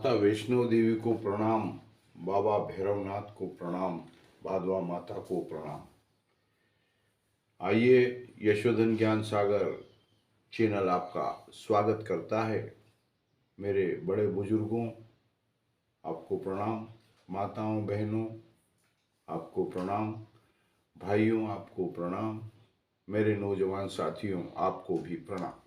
माता वैष्णो देवी को प्रणाम, बाबा भैरवनाथ को प्रणाम, भादवा माता को प्रणाम। आइए, यशोधन ज्ञान सागर चैनल आपका स्वागत करता है। मेरे बड़े बुजुर्गों आपको प्रणाम, माताओं बहनों आपको प्रणाम, भाइयों आपको प्रणाम, मेरे नौजवान साथियों आपको भी प्रणाम।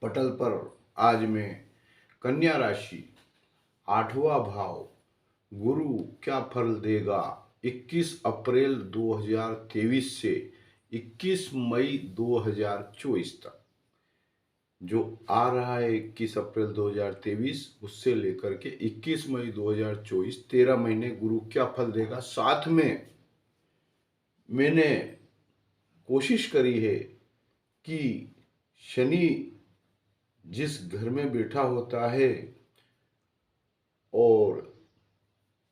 पटल पर आज मैं कन्या राशि, आठवां भाव, गुरु क्या फल देगा 21 अप्रैल 2023 से 21 मई 2024 तक, जो आ रहा है 21 अप्रैल 2023 उससे लेकर के 21 मई 2024, 13 महीने गुरु क्या फल देगा। साथ में मैंने कोशिश करी है कि शनि जिस घर में बैठा होता है और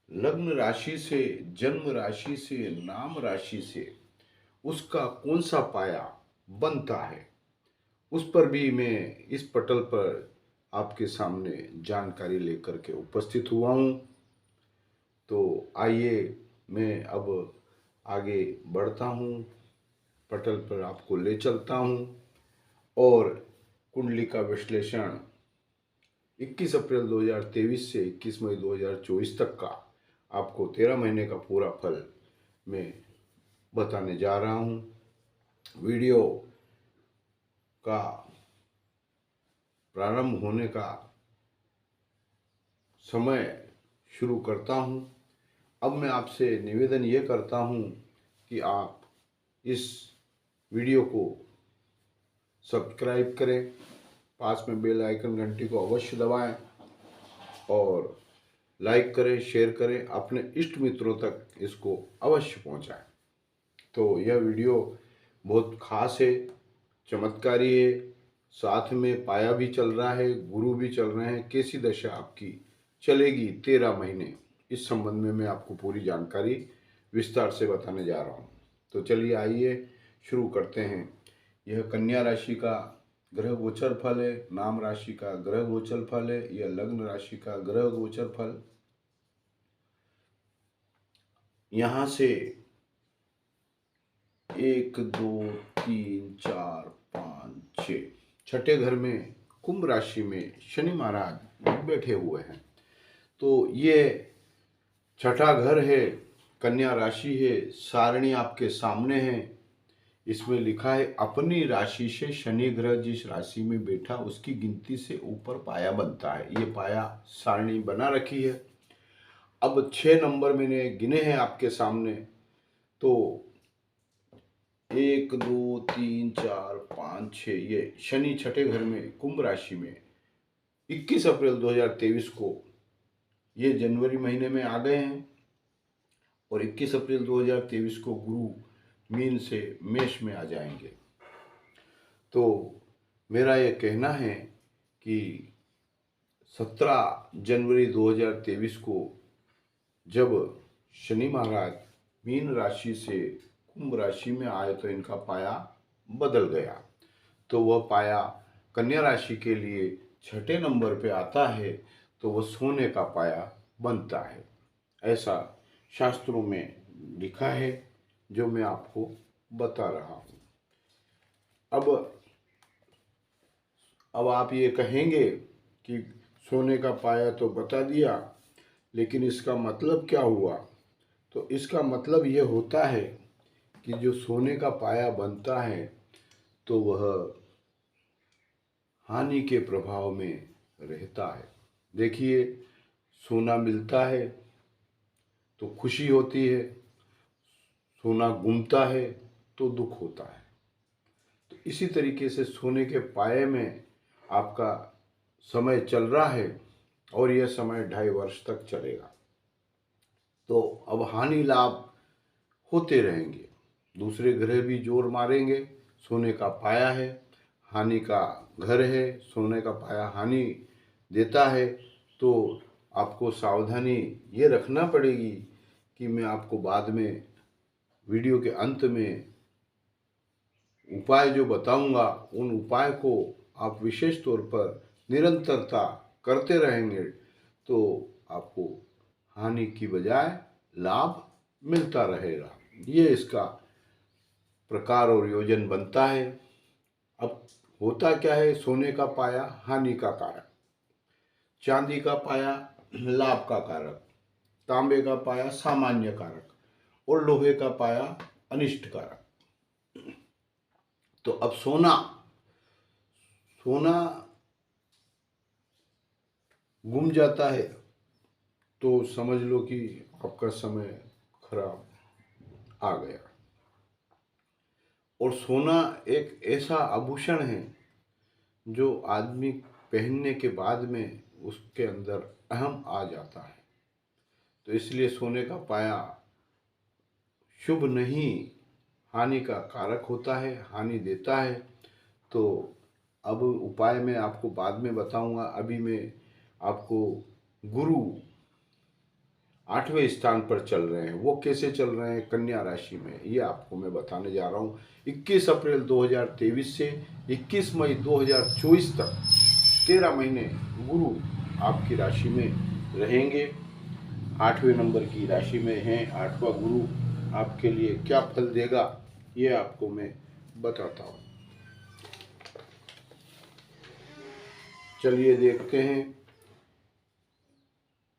लग्न राशि से, जन्म राशि से, नाम राशि से उसका कौन सा पाया बनता है, उस पर भी मैं इस पटल पर आपके सामने जानकारी लेकर के उपस्थित हुआ हूँ। तो आइए मैं अब आगे बढ़ता हूँ, पटल पर आपको ले चलता हूँ और कुंडली का विश्लेषण 21 अप्रैल 2023 से 21 मई 2024 तक का आपको 13 महीने का पूरा फल मैं बताने जा रहा हूँ। वीडियो का प्रारंभ होने का समय शुरू करता हूँ। अब मैं आपसे निवेदन ये करता हूँ कि आप इस वीडियो को सब्सक्राइब करें, पास में बेल आइकन घंटी को अवश्य दबाएं और लाइक करें, शेयर करें, अपने इष्ट मित्रों तक इसको अवश्य पहुंचाएं। तो यह वीडियो बहुत खास है, चमत्कारी है, साथ में पाया भी चल रहा है, गुरु भी चल रहे हैं। कैसी दशा आपकी चलेगी 13 महीने, इस संबंध में मैं आपको पूरी जानकारी विस्तार से बताने जा रहा हूँ। तो चलिए आइए शुरू करते हैं। यह कन्या राशि का ग्रह गोचर फल है, नाम राशि का ग्रह गोचर फल है, यह लग्न राशि का ग्रह गोचर फल। यहाँ से 1 2 3 4 5 6 छठे घर में कुंभ राशि में शनि महाराज बैठे हुए हैं। तो ये छठा घर है, कन्या राशि है, सारणी आपके सामने है। इसमें लिखा है अपनी राशि से शनि ग्रह जिस राशि में बैठा उसकी गिनती से ऊपर पाया बनता है। ये पाया सारणी बना रखी है। अब 6 नंबर मैंने गिने हैं आपके सामने। तो 1 2 3 4 5 6, ये शनि छठे घर में कुंभ राशि में 21 अप्रैल 2023 को ये जनवरी महीने में आ गए हैं और 21 अप्रैल 2023 को गुरु मीन से मेष में आ जाएंगे। तो मेरा ये कहना है कि 17 जनवरी 2023 को जब शनि महाराज मीन राशि से कुंभ राशि में आए तो इनका पाया बदल गया। तो वह पाया कन्या राशि के लिए छठे नंबर पे आता है, तो वह सोने का पाया बनता है। ऐसा शास्त्रों में लिखा है, जो मैं आपको बता रहा हूँ। अब आप ये कहेंगे कि सोने का पाया तो बता दिया, लेकिन इसका मतलब क्या हुआ? तो इसका मतलब ये होता है कि जो सोने का पाया बनता है तो वह हानि के प्रभाव में रहता है। देखिए, सोना मिलता है तो खुशी होती है, सोना गुमता है तो दुख होता है। तो इसी तरीके से सोने के पाए में आपका समय चल रहा है और यह समय 2.5 वर्ष तक चलेगा। तो अब हानि लाभ होते रहेंगे, दूसरे ग्रह भी जोर मारेंगे। सोने का पाया है, हानि का घर है, सोने का पाया हानि देता है। तो आपको सावधानी ये रखना पड़ेगी कि मैं आपको बाद में वीडियो के अंत में उपाय जो बताऊंगा, उन उपाय को आप विशेष तौर पर निरंतरता करते रहेंगे तो आपको हानि की बजाय लाभ मिलता रहेगा। ये इसका प्रकार और योजन बनता है। अब होता क्या है, सोने का पाया हानि का कारक, चांदी का पाया लाभ का कारक, तांबे का पाया सामान्य कारक और लोहे का पाया अनिष्ट कारक। तो अब सोना गुम जाता है तो समझ लो कि आपका समय खराब आ गया। और सोना एक ऐसा आभूषण है जो आदमी पहनने के बाद में उसके अंदर अहम आ जाता है। तो इसलिए सोने का पाया शुभ नहीं, हानि का कारक होता है, हानि देता है। तो अब उपाय मैं आपको बाद में बताऊंगा। अभी मैं आपको गुरु 8वें स्थान पर चल रहे हैं, वो कैसे चल रहे हैं कन्या राशि में, ये आपको मैं बताने जा रहा हूँ। 21 अप्रैल 2023 से 21 मई 2024 तक 13 महीने गुरु आपकी राशि में रहेंगे। 8वें नंबर की राशि में हैं। 8वां गुरु आपके लिए क्या फल देगा ये आपको मैं बताता हूँ। चलिए देखते हैं।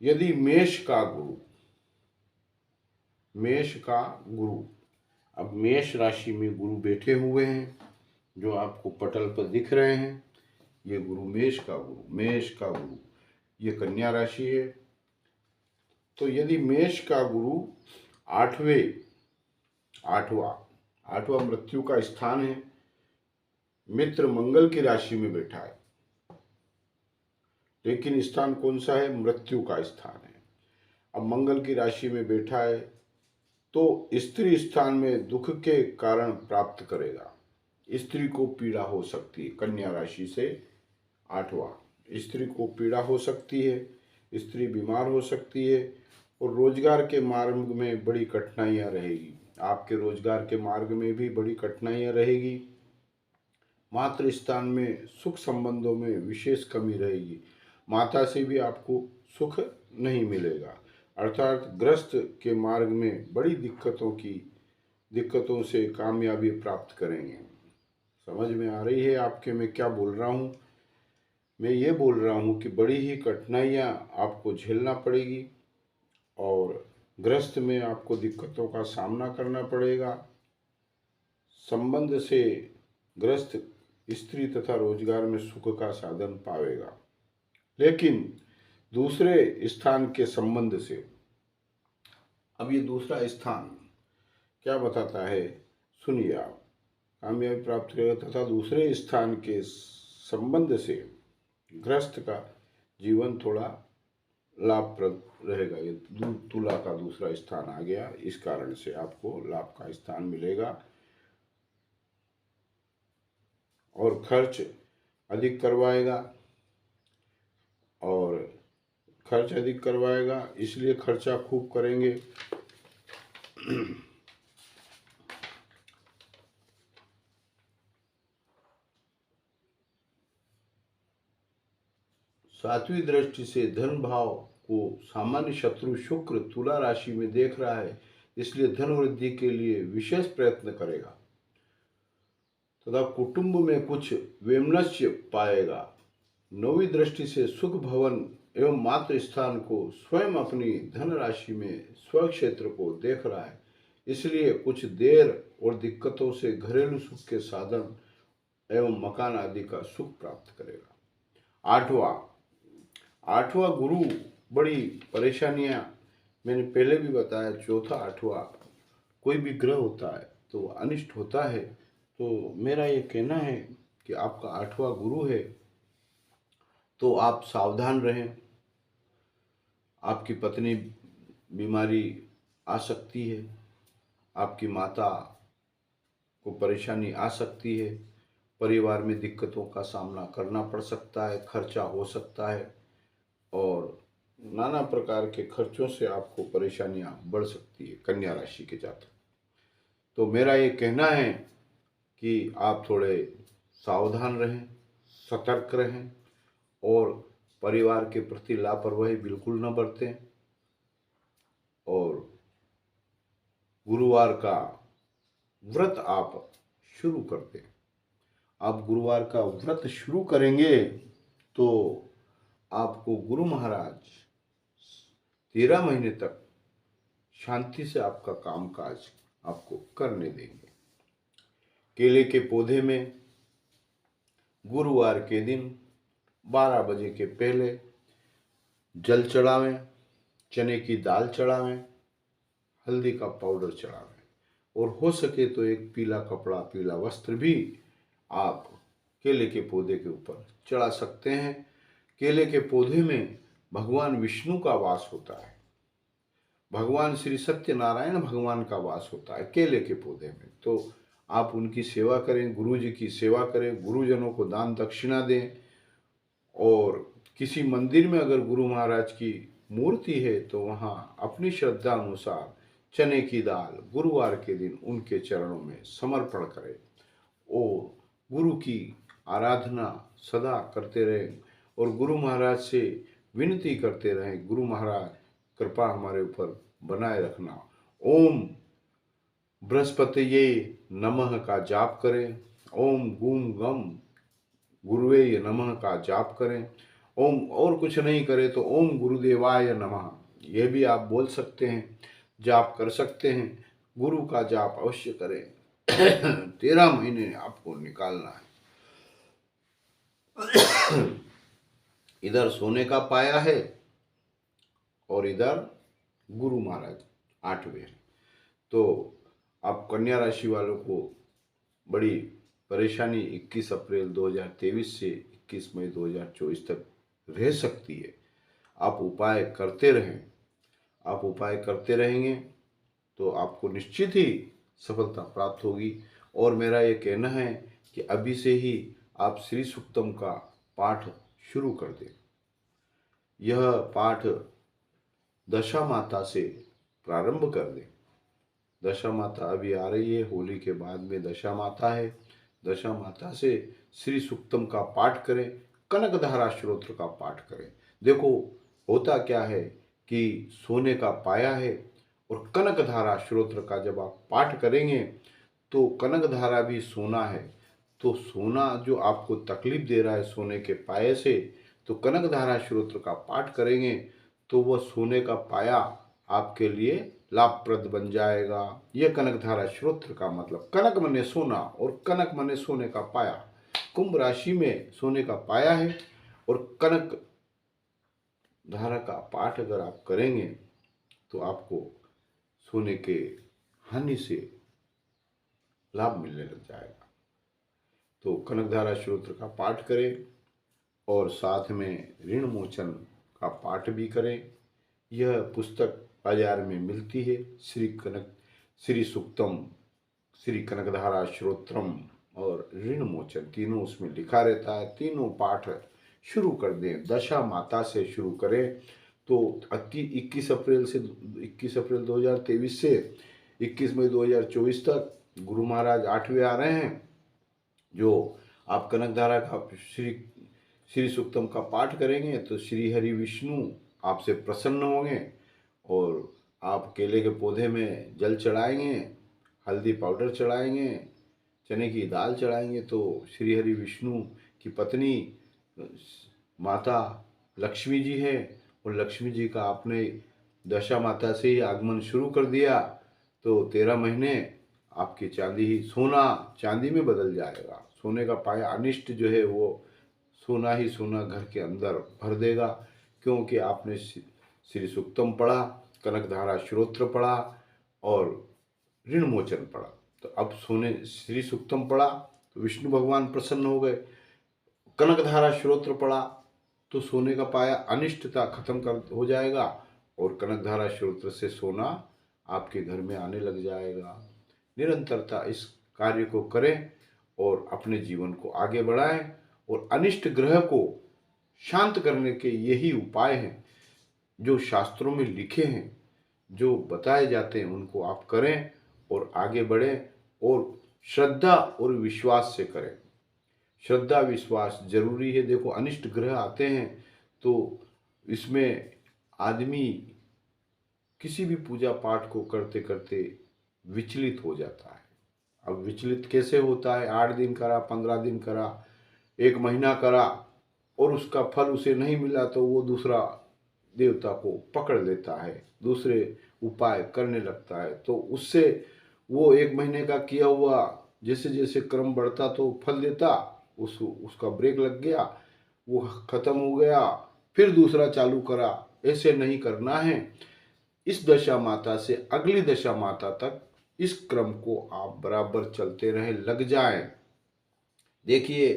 यदि मेष का गुरु, अब मेष राशि में गुरु बैठे हुए हैं जो आपको पटल पर दिख रहे हैं, ये गुरु मेष का गुरु ये कन्या राशि है। तो यदि मेष का गुरु आठवां मृत्यु का स्थान है, मित्र मंगल की राशि में बैठा है, लेकिन स्थान कौन सा है, मृत्यु का स्थान है। अब मंगल की राशि में बैठा है तो स्त्री स्थान में दुख के कारण प्राप्त करेगा। स्त्री को पीड़ा हो सकती है, कन्या राशि से 8वां, स्त्री को पीड़ा हो सकती है, स्त्री बीमार हो सकती है और रोजगार के मार्ग में बड़ी कठिनाइयां रहेगी। आपके रोजगार के मार्ग में भी बड़ी कठिनाइयां रहेगी। मातृ स्थान में सुख संबंधों में विशेष कमी रहेगी। माता से भी आपको सुख नहीं मिलेगा, अर्थात ग्रस्त के मार्ग में बड़ी दिक्कतों से कामयाबी प्राप्त करेंगे। समझ में आ रही है आपके मैं क्या बोल रहा हूँ? मैं ये बोल रहा हूँ कि बड़ी ही कठिनाइयाँ आपको झेलना पड़ेगी और ग्रस्त में आपको दिक्कतों का सामना करना पड़ेगा। संबंध से ग्रस्त स्त्री तथा रोजगार में सुख का साधन पावेगा, लेकिन दूसरे स्थान के संबंध से, अब ये दूसरा स्थान क्या बताता है सुनिए आप, कामयाबी प्राप्त करेगा तथा दूसरे स्थान के संबंध से ग्रस्त का जीवन थोड़ा लाभप्रद रहेगा। ये तुला का दूसरा स्थान आ गया, इस कारण से आपको लाभ का स्थान मिलेगा और खर्च अधिक करवाएगा, इसलिए खर्चा खूब करेंगे। सातवीं दृष्टि से धन भाव को सामान्य शत्रु शुक्र तुला राशि में देख रहा है, इसलिए धन वृद्धि के लिए विशेष प्रयत्न करेगा तथा कुटुंब में कुछ वैमनस्य पाएगा। नौवीं दृष्टि से सुख भवन एवं मातृ स्थान को स्वयं अपनी धन राशि में स्व क्षेत्र को देख रहा है, इसलिए कुछ देर और दिक्कतों से घरेलू सुख के साधन एवं मकान आदि का सुख प्राप्त करेगा। आठवां गुरु बड़ी परेशानियां, मैंने पहले भी बताया, चौथा आठवां कोई भी ग्रह होता है तो अनिष्ट होता है। तो मेरा ये कहना है कि आपका 8वां गुरु है तो आप सावधान रहें। आपकी पत्नी बीमारी आ सकती है, आपकी माता को परेशानी आ सकती है, परिवार में दिक्कतों का सामना करना पड़ सकता है, खर्चा हो सकता है और नाना प्रकार के खर्चों से आपको परेशानियां बढ़ सकती है कन्या राशि के जातक। तो मेरा ये कहना है कि आप थोड़े सावधान रहें, सतर्क रहें और परिवार के प्रति लापरवाही बिल्कुल न बरतें और गुरुवार का व्रत आप शुरू कर दें। आप गुरुवार का व्रत शुरू करेंगे तो आपको गुरु महाराज 13 महीने तक शांति से आपका कामकाज आपको करने देंगे। केले के पौधे में गुरुवार के दिन 12 बजे के पहले जल चढ़ावें, चने की दाल चढ़ावें, हल्दी का पाउडर चढ़ावें और हो सके तो एक पीला कपड़ा, पीला वस्त्र भी आप केले के पौधे के ऊपर चढ़ा सकते हैं। केले के पौधे में भगवान विष्णु का वास होता है, भगवान श्री सत्यनारायण भगवान का वास होता है केले के पौधे में। तो आप उनकी सेवा करें, गुरु जी की सेवा करें, गुरुजनों को दान दक्षिणा दें और किसी मंदिर में अगर गुरु महाराज की मूर्ति है तो वहाँ अपनी श्रद्धा अनुसार चने की दाल गुरुवार के दिन उनके चरणों में समर्पण करें और गुरु की आराधना सदा करते रहें और गुरु महाराज से विनती करते रहें, गुरु महाराज कृपा हमारे ऊपर बनाए रखना। ओम बृहस्पतये नमः का जाप करें, ओम गूम गम गुरुवे नमः का जाप करें, ओम और कुछ नहीं करे तो ओम गुरुदेवाय नमः ये भी आप बोल सकते हैं, जाप कर सकते हैं। गुरु का जाप अवश्य करें। 13 महीने आपको निकालना है। इधर सोने का पाया है और इधर गुरु महाराज 8वें। तो आप कन्या राशि वालों को बड़ी परेशानी 21 अप्रैल 2023 से 21 मई 2024 तक रह सकती है। आप उपाय करते रहें, आप उपाय करते रहेंगे तो आपको निश्चित ही सफलता प्राप्त होगी। और मेरा ये कहना है कि अभी से ही आप श्री सूक्तम का पाठ शुरू कर दें। यह पाठ दशा माता से प्रारंभ कर दें। दशा माता अभी आ रही है, होली के बाद में दशा माता है। दशा माता से श्री सूक्तम का पाठ करें, कनकधारा स्तोत्र का पाठ करें। देखो होता क्या है कि सोने का पाया है और कनकधारा स्तोत्र का जब आप पाठ करेंगे तो कनकधारा भी सोना है, तो सोना जो आपको तकलीफ दे रहा है सोने के पाए से, तो कनकधारा स्तोत्र का पाठ करेंगे तो वह सोने का पाया आपके लिए लाभप्रद बन जाएगा। यह कनकधारा स्तोत्र का मतलब, कनक मने सोना और कनक मने सोने का पाया। कुंभ राशि में सोने का पाया है और कनक धारा का पाठ अगर आप करेंगे तो आपको सोने के हानि से लाभ मिलने लग जाएगा। तो कनकधारा स्तोत्र का पाठ करें और साथ में ऋण मोचन का पाठ भी करें। यह पुस्तक बाजार में मिलती है, श्री सूक्तम, श्री कनकधारा स्तोत्रम और ऋण मोचन, तीनों उसमें लिखा रहता है। तीनों पाठ शुरू कर दें, दशा माता से शुरू करें। तो 21 अप्रैल 2023 से 21 मई 2024 तक गुरु महाराज 8वें आ रहे हैं। जो आप कनकधारा का श्री सूक्तम का पाठ करेंगे तो श्री हरि विष्णु आपसे प्रसन्न होंगे और आप केले के पौधे में जल चढ़ाएंगे, हल्दी पाउडर चढ़ाएंगे, चने की दाल चढ़ाएंगे तो श्री हरि विष्णु की पत्नी माता लक्ष्मी जी है और लक्ष्मी जी का आपने दशा माता से ही आगमन शुरू कर दिया तो 13 महीने आपकी चांदी ही सोना चांदी में बदल जाएगा। सोने का पाया अनिष्ट जो है वो सोना ही सोना घर के अंदर भर देगा, क्योंकि आपने श्री सूक्तम पढ़ा, कनकधारा स्तोत्र पढ़ा और ऋण मोचन पढ़ा। तो अब सोने श्री सूक्तम पढ़ा तो विष्णु भगवान प्रसन्न हो गए, कनकधारा स्तोत्र पढ़ा तो सोने का पाया अनिष्टता खत्म हो जाएगा और कनकधारा स्तोत्र से सोना आपके घर में आने लग जाएगा। निरंतरता इस कार्य को करें और अपने जीवन को आगे बढ़ाएं और अनिष्ट ग्रह को शांत करने के यही उपाय हैं जो शास्त्रों में लिखे हैं, जो बताए जाते हैं, उनको आप करें और आगे बढ़ें और श्रद्धा और विश्वास से करें। श्रद्धा विश्वास जरूरी है। देखो अनिष्ट ग्रह आते हैं तो इसमें आदमी किसी भी पूजा पाठ को करते करते विचलित हो जाता है। अब विचलित कैसे होता है? 8 दिन करा, 15 दिन करा, 1 महीना करा और उसका फल उसे नहीं मिला तो वो दूसरा देवता को पकड़ लेता है, दूसरे उपाय करने लगता है। तो उससे वो 1 महीने का किया हुआ जैसे जैसे क्रम बढ़ता तो फल देता, उसका ब्रेक लग गया, वो खत्म हो गया, फिर दूसरा चालू करा। ऐसे नहीं करना है। इस दशा माता से अगली दशा माता तक इस क्रम को आप बराबर चलते रहें, लग जाएं। देखिए,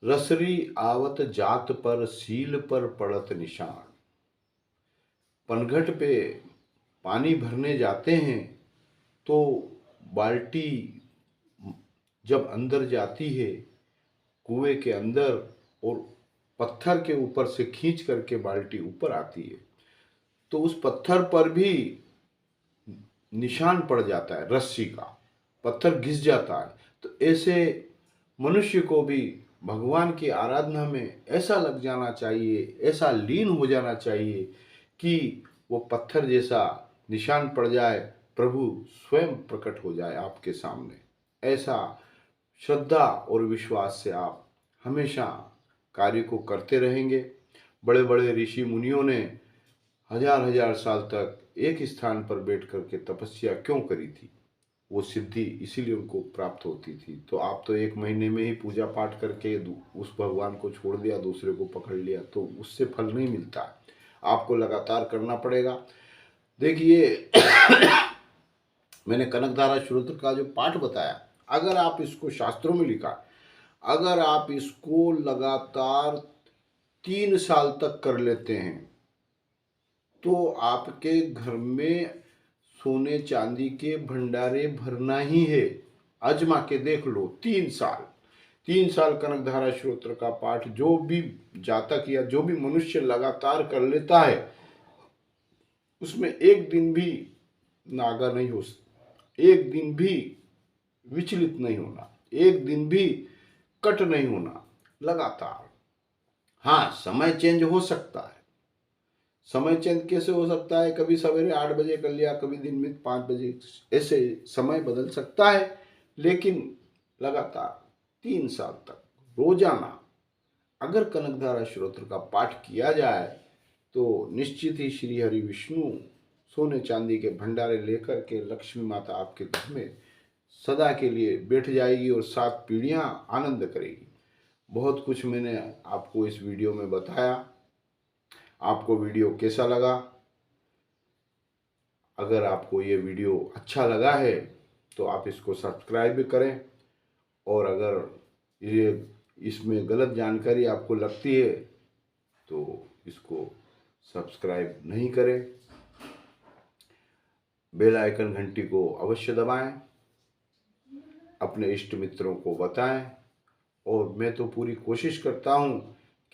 रसरी आवत जात पर सील पर पड़त निशान। पनघट पे पानी भरने जाते हैं तो बाल्टी जब अंदर जाती है कुएं के अंदर और पत्थर के ऊपर से खींच करके बाल्टी ऊपर आती है तो उस पत्थर पर भी निशान पड़ जाता है रस्सी का, पत्थर घिस जाता है। तो ऐसे मनुष्य को भी भगवान की आराधना में ऐसा लग जाना चाहिए, ऐसा लीन हो जाना चाहिए कि वो पत्थर जैसा निशान पड़ जाए, प्रभु स्वयं प्रकट हो जाए आपके सामने। ऐसा श्रद्धा और विश्वास से आप हमेशा कार्य को करते रहेंगे। बड़े बड़े ऋषि मुनियों ने हजार हजार साल तक एक स्थान पर बैठ करके तपस्या क्यों करी थी? वो सिद्धि इसीलिए उनको प्राप्त होती थी। तो आप तो 1 महीने में ही पूजा पाठ करके उस भगवान को छोड़ दिया, दूसरे को पकड़ लिया, तो उससे फल नहीं मिलता है। आपको लगातार करना पड़ेगा। देखिए मैंने कनकधारा स्तोत्र का जो पाठ बताया, अगर आप इसको शास्त्रों में लिखा, अगर आप इसको लगातार 3 साल तक कर लेते हैं तो आपके घर में सोने चांदी के भंडारे भरना ही है। आजमा के देख लो। 3 साल, 3 साल कनकधारा स्तोत्र का पाठ जो भी जातक या जो भी मनुष्य लगातार कर लेता है उसमें एक दिन भी नागा नहीं हो, एक दिन भी विचलित नहीं होना, एक दिन भी कट नहीं होना, लगातार। हाँ, समय चेंज हो सकता है। समय चेंज कैसे हो सकता है? कभी सवेरे 8 बजे कर लिया, कभी दिन में 5 बजे, ऐसे समय बदल सकता है। लेकिन लगातार 3 साल तक रोजाना अगर कनकधारा स्तोत्र का पाठ किया जाए तो निश्चित ही श्री हरि विष्णु सोने चांदी के भंडारे लेकर के लक्ष्मी माता आपके घर में सदा के लिए बैठ जाएगी और 7 पीढ़ियां आनंद करेगी। बहुत कुछ मैंने आपको इस वीडियो में बताया। आपको वीडियो कैसा लगा? अगर आपको ये वीडियो अच्छा लगा है तो आप इसको सब्सक्राइब भी करें, और अगर ये इसमें गलत जानकारी आपको लगती है तो इसको सब्सक्राइब नहीं करें। बेल आइकन घंटी को अवश्य दबाएं, अपने इष्ट मित्रों को बताएं, और मैं तो पूरी कोशिश करता हूं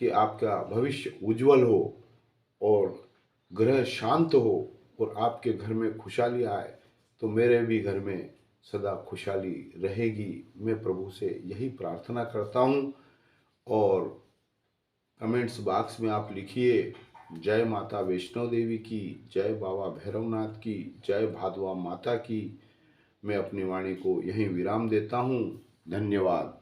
कि आपका भविष्य उज्जवल हो और ग्रह शांत हो और आपके घर में खुशहाली आए। तो मेरे भी घर में सदा खुशहाली रहेगी। मैं प्रभु से यही प्रार्थना करता हूँ। और कमेंट्स बॉक्स में आप लिखिए, जय माता वैष्णो देवी की, जय बाबा भैरवनाथ की, जय भादवा माता की। मैं अपनी वाणी को यहीं विराम देता हूँ। धन्यवाद।